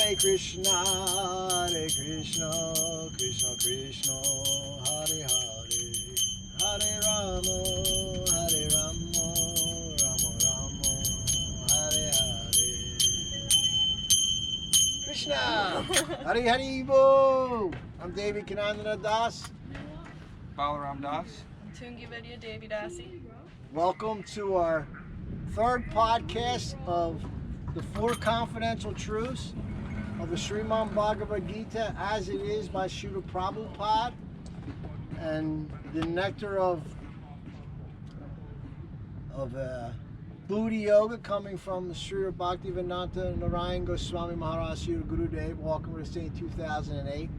Hare Krishna, Krishna Krishna, Hare Hare, Hare Rama, Rama Rama, Hare Hare. Krishna, Hare Hare Bo. I'm David Kanandana Das. Balaram Das. Tungi Vidya Devi Dasi. Welcome to our third podcast of the Four Confidential Truths of the Srimad Bhagavad-Gita as it is by Srila Prabhupada, and the nectar of Buddha Yoga coming from Srila Bhaktivedanta Narayan Goswami Maharaj Srila Gurudev, walking with us in 2008.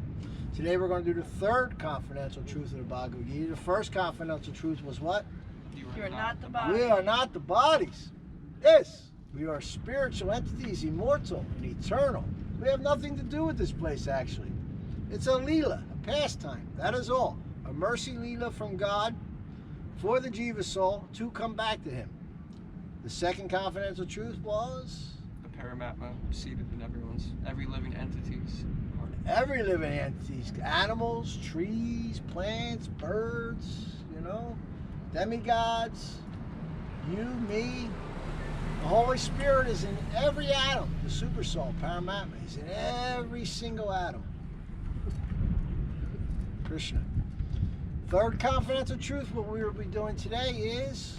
Today we're going to do the third confidential truth of the Bhagavad Gita. The first confidential truth was what? You are not the body. We are not the bodies. Yes, we are spiritual entities, immortal and eternal. We have nothing to do with this place, actually. It's a leela, a pastime. That is all. A mercy leela from God for the Jiva soul to come back to Him. The second confidential truth was The Paramatma seated in every living entity's heart. every living entities, animals, trees, plants, birds, demigods, you, me. The Holy Spirit is in every atom. The super soul, Paramatma, is in every single atom. Krishna. Third confidential truth, what we will be doing today is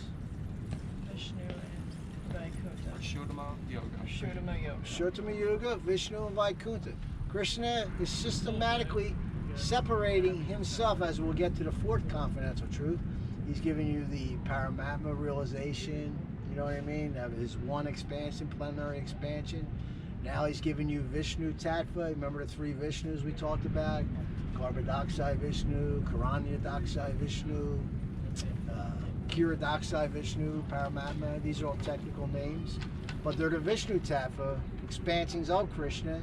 Vishnu and Vaikuntha. Purushottam Yoga. Purushottam Yoga. Purushottam Yoga, Vishnu, and Vaikuntha. Krishna is systematically separating himself, as we'll get to the fourth confidential truth. He's giving you the Paramatma realization, you know what I mean? Of his one expansion, plenary expansion. Now he's giving you Vishnu Tattva. Remember the three Vishnus we talked about? Garbhodakshay Vishnu, Karanyadakshay Vishnu, Kiradakshay Vishnu, Paramatma. These are all technical names. But they're the Vishnu Tattva, expansions of Krishna,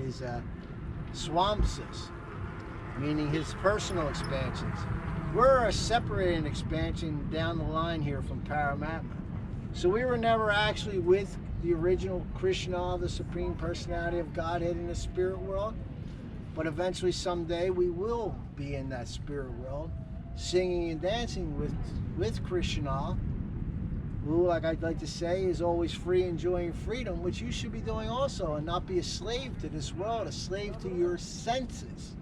his swamsas, meaning his personal expansions. We're a separating expansion down the line here from Paramatma. So we were never actually with the original Krishna, the Supreme Personality of Godhead in the spirit world. But eventually someday we will be in that spirit world, singing and dancing with Krishna, who, like I'd like to say, is always free, enjoying freedom, which you should be doing also, and not be a slave to this world, a slave to your senses,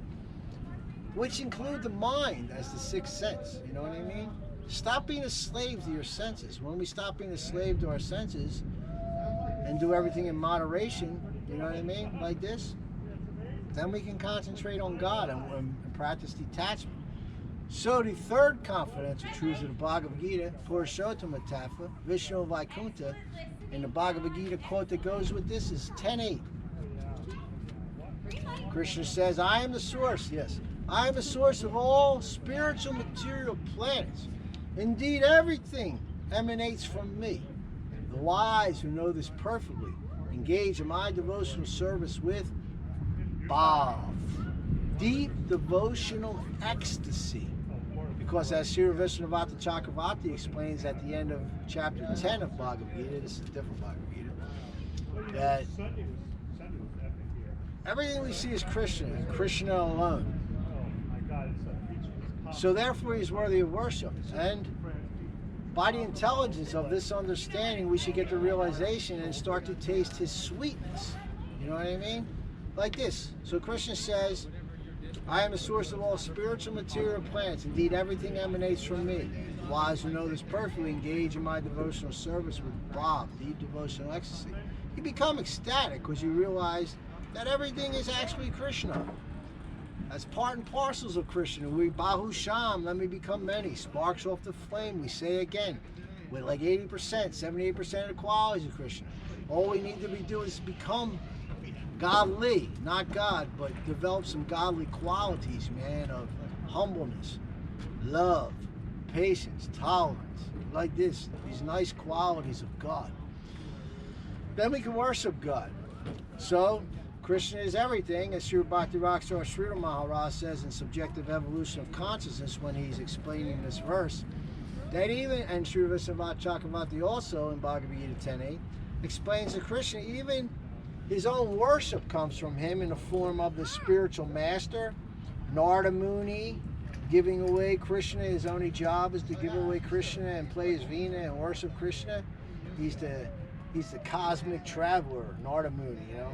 which include the mind as the sixth sense. You know what I mean? Stop being a slave to your senses. When we stop being a slave to our senses and do everything in moderation, you know what I mean, like this, then we can concentrate on God and practice detachment. So the third confidential truth of the Bhagavad Gita, Purushottam Tattva, Vishnu Vaikuntha, and the Bhagavad Gita quote that goes with this is 10:8. Krishna says, I am the source, yes. I am the source of all spiritual material planets. Indeed, everything emanates from me. The wise who know this perfectly engage in my devotional service with bhav, deep devotional ecstasy. Because as Sri Vishnuvatha Chakravarti explains at the end of chapter 10 of Bhagavad Gita, this is a different Bhagavad Gita, that everything we see is Krishna, and Krishna alone. So therefore he's worthy of worship. And by the intelligence of this understanding, we should get the realization and start to taste his sweetness. You know what I mean? Like this. So Krishna says, I am the source of all spiritual material planets. Indeed, everything emanates from me. The wise who know this perfectly engage in my devotional service with bhav, deep devotional ecstasy. You become ecstatic because you realize that everything is actually Krishna. That's part and parcels of Krishna. We Bahu Sham, let me become many. Sparks off the flame, we say again. With like 80%, 78% of the qualities of Krishna. All we need to be doing is become godly, not God, but develop some godly qualities, man, of humbleness, love, patience, tolerance, like this, these nice qualities of God. Then we can worship God. So, Krishna is everything, as Sri Bhakti Rockstar Sridhar Maharaj says in Subjective Evolution of Consciousness when he's explaining this verse, that even, and Sri Vishnuvatha Chakravarti also in Bhagavad Gita 10.8, explains that Krishna even His own worship comes from him in the form of the spiritual master, Narada Muni, giving away Krishna. His only job is to give away Krishna and play his Veena and worship Krishna. He's the cosmic traveler, Narada Muni, you know.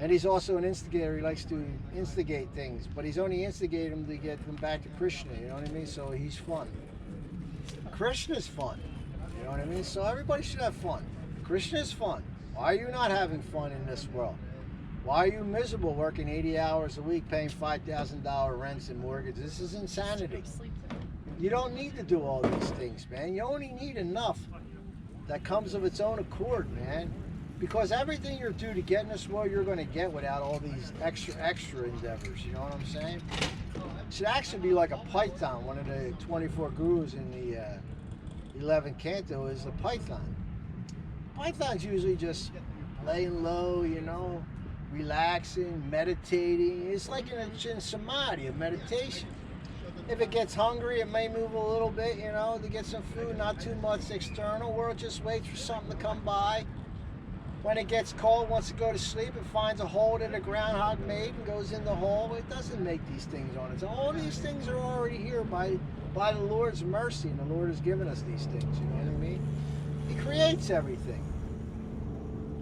And he's also an instigator. He likes to instigate things, but he's only instigating them to get them back to Krishna, you know what I mean? So he's fun. Krishna's fun, you know what I mean? So everybody should have fun. Krishna's fun. Why are you not having fun in this world? Why are you miserable working 80 hours a week, paying $5,000 rents and mortgages? This is insanity. You don't need to do all these things, man. You only need enough that comes of its own accord, man. Because everything you're due to get in this world, you're going to get without all these extra endeavors. You know what I'm saying? It should actually be like a python. One of the 24 gurus in the 11th canto is a python. Python's usually just laying low, you know, relaxing, meditating. It's like in samadhi, a meditation. If it gets hungry, it may move a little bit, you know, to get some food, not too much external, or it just waits for something to come by. When it gets cold, wants to go to sleep, it finds a hole that a groundhog made and goes in the hole. It doesn't make these things on its own. All these things are already here by the Lord's mercy, and the Lord has given us these things, you know what I mean? He creates everything.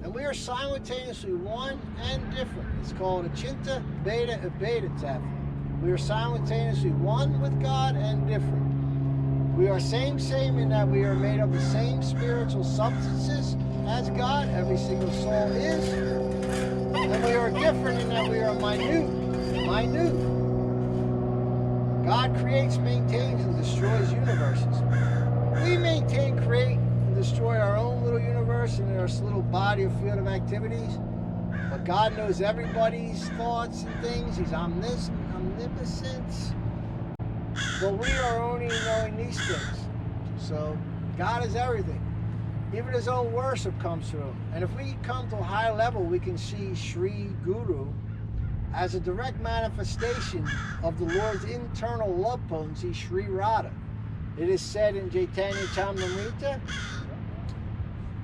And we are simultaneously one and different. It's called Achinta Beta Abeta Tattva. We are simultaneously one with God and different. We are same in that we are made of the same spiritual substances as God, every single soul is. And we are different in that we are minute. God creates, maintains, and destroys universes. We maintain, create, and destroy our own little universe and our little body or field of activities. But God knows everybody's thoughts and things. He's omniscient. But we are only knowing these things. So God is everything. Even his own worship comes through him. And if we come to a high level, we can see Sri Guru as a direct manifestation of the Lord's internal love potency, Sri Radha. It is said in Chaitanya Charitamrita,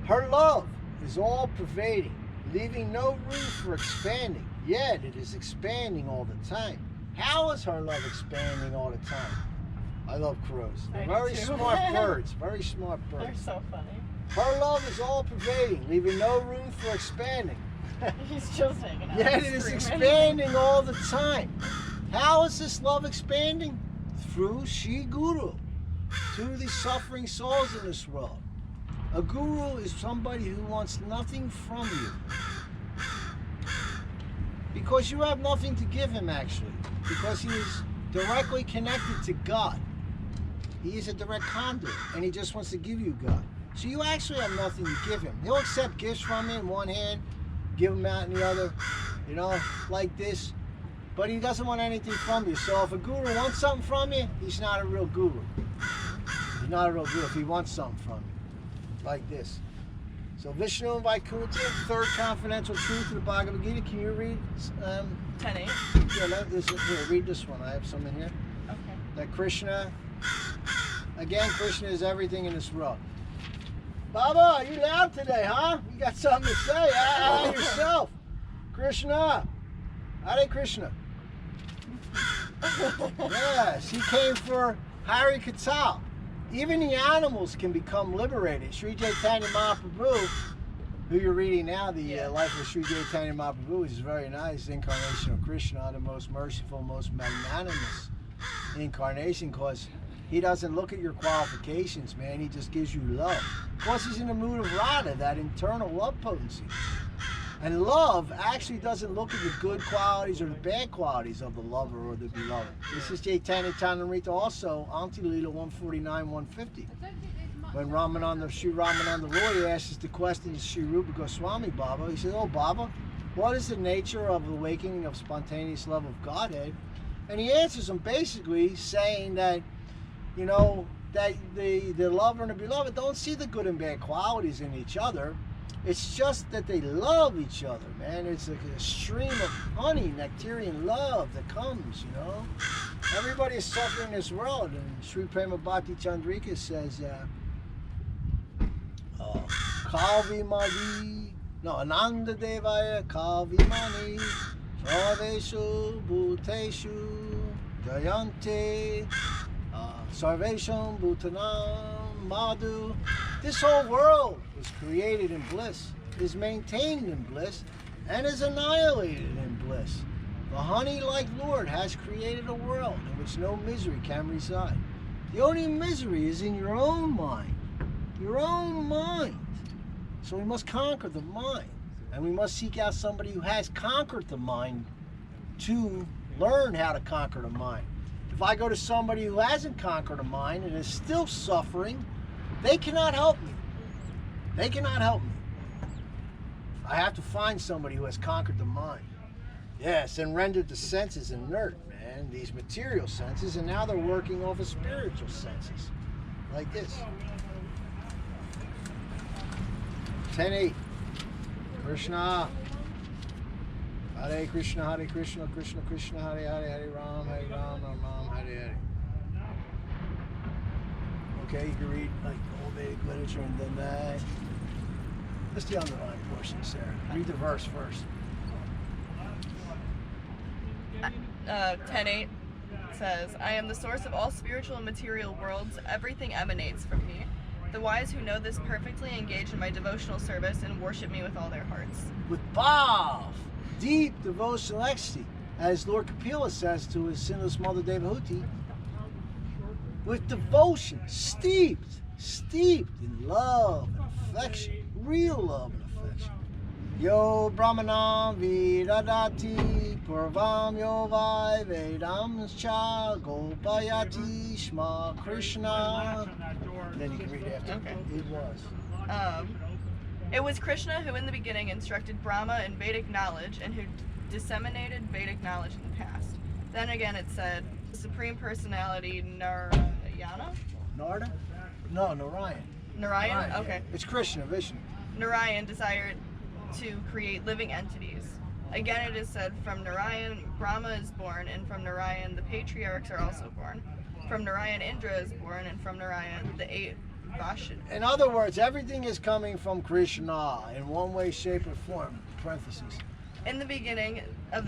her love is all pervading, leaving no room for expanding, yet it is expanding all the time. How is her love expanding all the time? I love crows. They're very smart birds. Very smart birds. They're so funny. Her love is all pervading, leaving no room for expanding. He's just hanging out. Yet it is expanding all the time. How is this love expanding? Through Sri Guru, to the suffering souls in this world. A guru is somebody who wants nothing from you. Because you have nothing to give him, actually. Because he is directly connected to God. He is a direct conduit, and he just wants to give you God. So you actually have nothing to give him. He'll accept gifts from you in one hand, give them out in the other, you know, like this. But he doesn't want anything from you. So if a guru wants something from you, he's not a real guru. He's not a real guru if he wants something from you, like this. So Vishnu and Vaikuntha, third confidential truth of the Bhagavad Gita. Can you read 10:8. here, read this one. I have some in here. Okay. That Krishna, again, Krishna is everything in this world. Baba, you loud today, huh? You got something to say? How yourself? Krishna. Hare Krishna. Yes, he came for Hari Katal. Even the animals can become liberated. Sri Chaitanya Mahaprabhu, who you're reading now, the life of Sri Chaitanya Mahaprabhu, is very nice. Incarnation of Krishna, the most merciful, most magnanimous incarnation, because he doesn't look at your qualifications, man. He just gives you love. Plus, he's in the mood of Radha, that internal love potency. And love actually doesn't look at the good qualities or the bad qualities of the lover or the beloved. This is Chaitanya Charitamrita also, Anti Lila 149, 150. When Sri Ramananda Roy asks the question to Sri Rupa Goswami Baba, he says, "Oh Baba, what is the nature of the awakening of spontaneous love of Godhead?" And he answers him basically saying that, you know, that the lover and the beloved don't see the good and bad qualities in each other. It's just that they love each other, man. It's like a stream of honey, nectarian love that comes, you know. Everybody is suffering in this world. And Sri Prema Bhakti Chandrika says, Kalvi Madi No, Ananda Devaya Kavimani Sarveshu Bhuteshu Jayante Sarvesham Bhutanam Madhu. This whole world was created in bliss, is maintained in bliss, and is annihilated in bliss. The honey-like Lord has created a world in which no misery can reside. The only misery is in your own mind. Your own mind. So we must conquer the mind. And we must seek out somebody who has conquered the mind to learn how to conquer the mind. If I go to somebody who hasn't conquered a mind and is still suffering, they cannot help me. They cannot help me. I have to find somebody who has conquered the mind. Yes, and rendered the senses inert, man, these material senses, and now they're working off of spiritual senses, like this. 10:8. Krishna. Hare Krishna, Krishna Krishna, Hare Hare, Hare Ram, Ram Ram, Hare Hare. Okay, you can read like old Vedic literature and then that. Just the underlying portions there. Read the verse first. 10:8 says, I am the source of all spiritual and material worlds. Everything emanates from me. The wise who know this perfectly engage in my devotional service and worship me with all their hearts. With bhav, deep devotional ecstasy, as Lord Kapila says to his sinless mother Devahuti, with devotion, steeped in love and affection, real love and affection. Yo Brahmanam Vidadati Purvam Yo Vai Vedam Cha Gopayati Shma Krishna. And then you can read after. Okay. It was. It was Krishna who in the beginning instructed Brahma in Vedic knowledge and who disseminated Vedic knowledge in the past. Then again it said, the Supreme Personality Narayana? Narada? No, Narayan. Narayan? Okay. It's Krishna, Vishnu. Narayan desired to create living entities. Again it is said, from Narayan Brahma is born, and from Narayan the patriarchs are also born. From Narayan Indra is born, and from Narayan the 8 Vashid. In other words, everything is coming from Krishna in one way, shape, or form. Parentheses. In the beginning of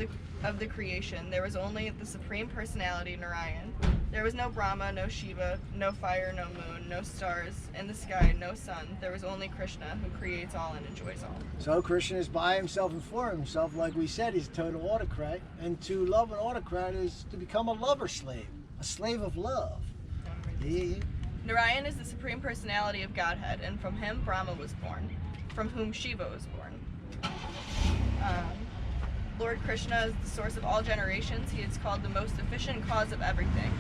the creation, there was only the Supreme Personality Narayan. There was no Brahma, no Shiva, no fire, no moon, no stars, in the sky, no sun. There was only Krishna, who creates all and enjoys all. So Krishna is by himself and for himself. Like we said, he's a total autocrat. And to love an autocrat is to become a lover slave. A slave of love. Yeah. Narayan is the Supreme Personality of Godhead, and from him Brahma was born, from whom Shiva was born. Lord Krishna is the source of all generations. He is called the most efficient cause of everything.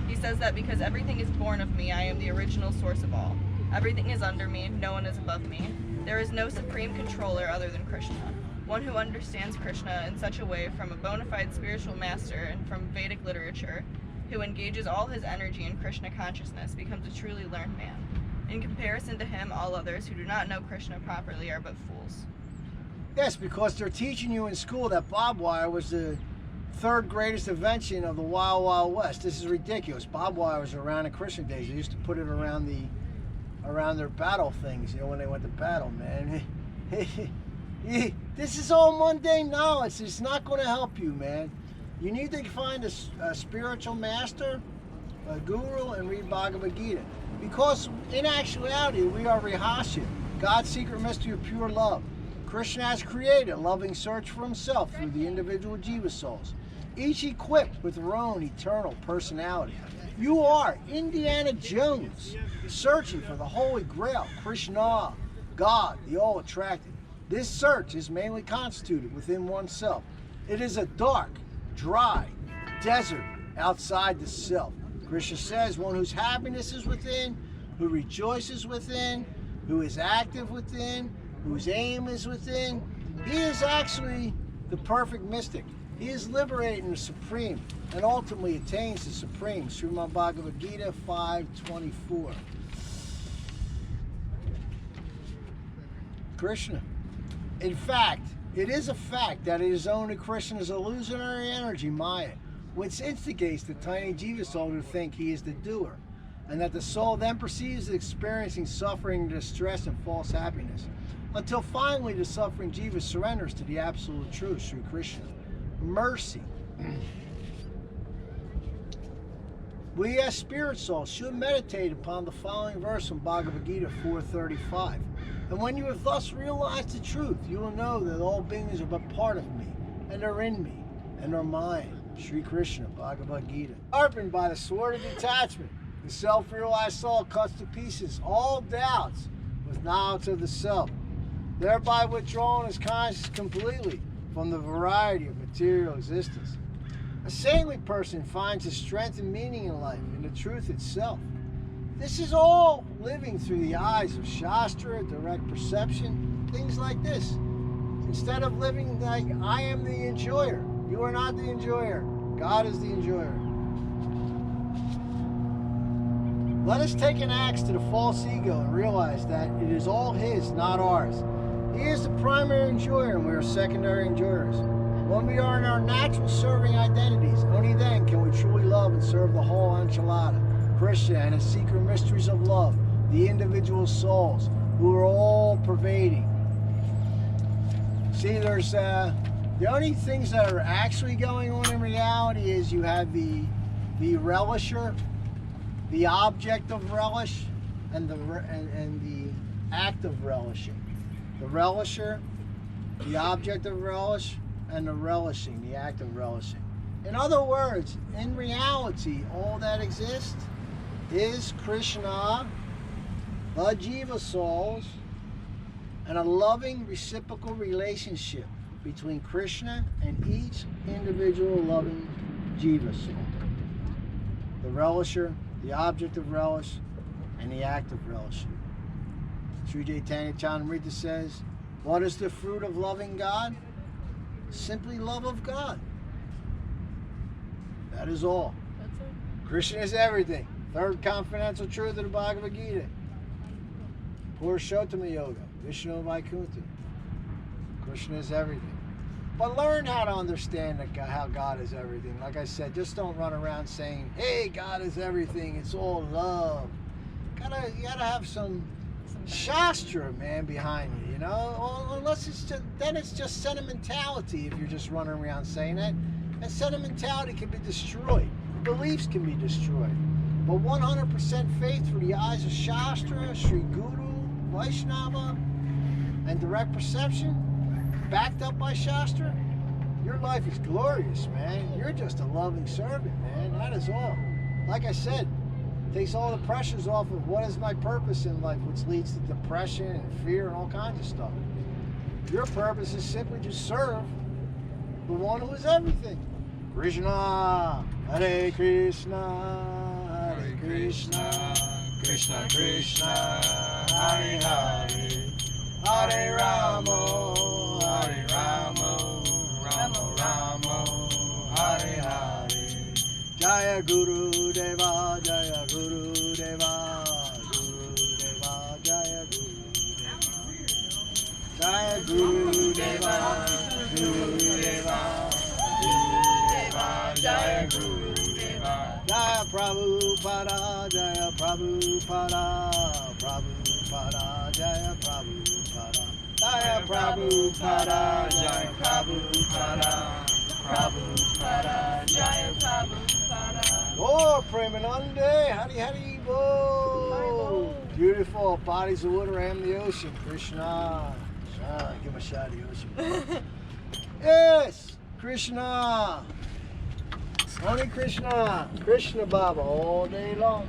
He says that because everything is born of me, I am the original source of all. Everything is under me, no one is above me. There is no supreme controller other than Krishna. One who understands Krishna in such a way from a bona fide spiritual master and from Vedic literature, who engages all his energy in Krishna consciousness, becomes a truly learned man. In comparison to him, all others who do not know Krishna properly are but fools. Yes, because they're teaching you in school that barbed wire was the third greatest invention of the Wild Wild West. This is ridiculous. Barbed wire was around in Christian days. They used to put it around their battle things, you know, when they went to battle, man. This is all mundane knowledge. It's not going to help you, man. You need to find a spiritual master, a guru, and read Bhagavad-Gita. Because in actuality, we are Rihasya, God's secret mystery of pure love. Krishna has created a loving search for himself through the individual Jiva souls, each equipped with their own eternal personality. You are Indiana Jones, searching for the Holy Grail, Krishna, God, the all-attractive. This search is mainly constituted within oneself. It is a dark, dry desert outside the self. Krishna says, one whose happiness is within, who rejoices within, who is active within, whose aim is within, he is actually the perfect mystic. He is liberating the supreme and ultimately attains the supreme. Srimad Bhagavad-Gita 5:24. Krishna. In fact, it is a fact that it is only Krishna's illusionary energy, Maya, which instigates the tiny Jiva soul to think he is the doer. and that the soul then perceives it experiencing suffering, distress, and false happiness, until finally the suffering jiva surrenders to the absolute truth, Sri Krishna. Mercy. We as spirit souls should meditate upon the following verse from Bhagavad-Gita 4:35. And when you have thus realized the truth, you will know that all beings are but part of me, and are in me, and are mine. Sri Krishna, Bhagavad-Gita. Sharpened by the sword of detachment, the self-realized soul cuts to pieces all doubts with knowledge of the self, thereby withdrawing his consciousness completely from the variety of material existence. A saintly person finds his strength and meaning in life in the truth itself. This is all living through the eyes of Shastra, direct perception, things like this. Instead of living like I am the enjoyer. You are not the enjoyer. God is the enjoyer. Let us take an axe to the false ego and realize that it is all his, not ours. He is the primary enjoyer and we are secondary enjoyers. When we are in our natural serving identities, only then can we truly love and serve the whole enchilada, Krishna and his secret mysteries of love, the individual souls who are all pervading. See, there's the only things that are actually going on in reality is you have the relisher, the object of relish, and the act of relishing. The relisher, the object of relish, and the relishing, the act of relishing. In other words, in reality, all that exists is Krishna, the Jiva souls, and a loving reciprocal relationship between Krishna and each individual loving Jiva soul. The relisher, the object of relish, and the act of relishing. Sri Chaitanya Charitamrita says, what is the fruit of loving God? Simply love of God. That is all. That's it. Krishna is everything. Third confidential truth of the Bhagavad Gita. Purushottam Yoga. Vishnu Vaikuntha. Krishna is everything. But learn how to understand how God is everything. Like I said, just don't run around saying, hey, God is everything. It's all love. You gotta have some Shastra, man, behind you, you know? Unless it's just sentimentality if you're just running around saying that. And sentimentality can be destroyed. Beliefs can be destroyed. But 100% faith through the eyes of Shastra, Sri Guru, Vaishnava, and direct perception, backed up by Shastra, your life is glorious, man. You're just a loving servant, man. That is all. Like I said, takes all the pressures off of what is my purpose in life, which leads to depression and fear and all kinds of stuff. Your purpose is simply to serve the one who is everything. Krishna, Hare Krishna, Hare Krishna, Krishna Krishna, Hare Hare, Hare Rama, Hare Rama, Rama Rama, Hare Hare. Jaya Guru Deva, Jaya Guru Deva, Guru Deva, Jaya Guru Deva, Jaya Guru Deva, Guru Deva, Guru Deva, Jaya Guru Deva, Jaya Prabhupada, Jaya Prabhupada, Prabhupada, Jaya Prabhupada, Jaya Prabhupada, Jaya Prabhupada, Prabhupada, Jaya Prabhupada. Oh, Premanande, Hari Hari Bo. Beautiful bodies of water, I am the ocean. Krishna. Give him a shot of the ocean. Yes, Krishna. Only Krishna. Krishna Baba all day long.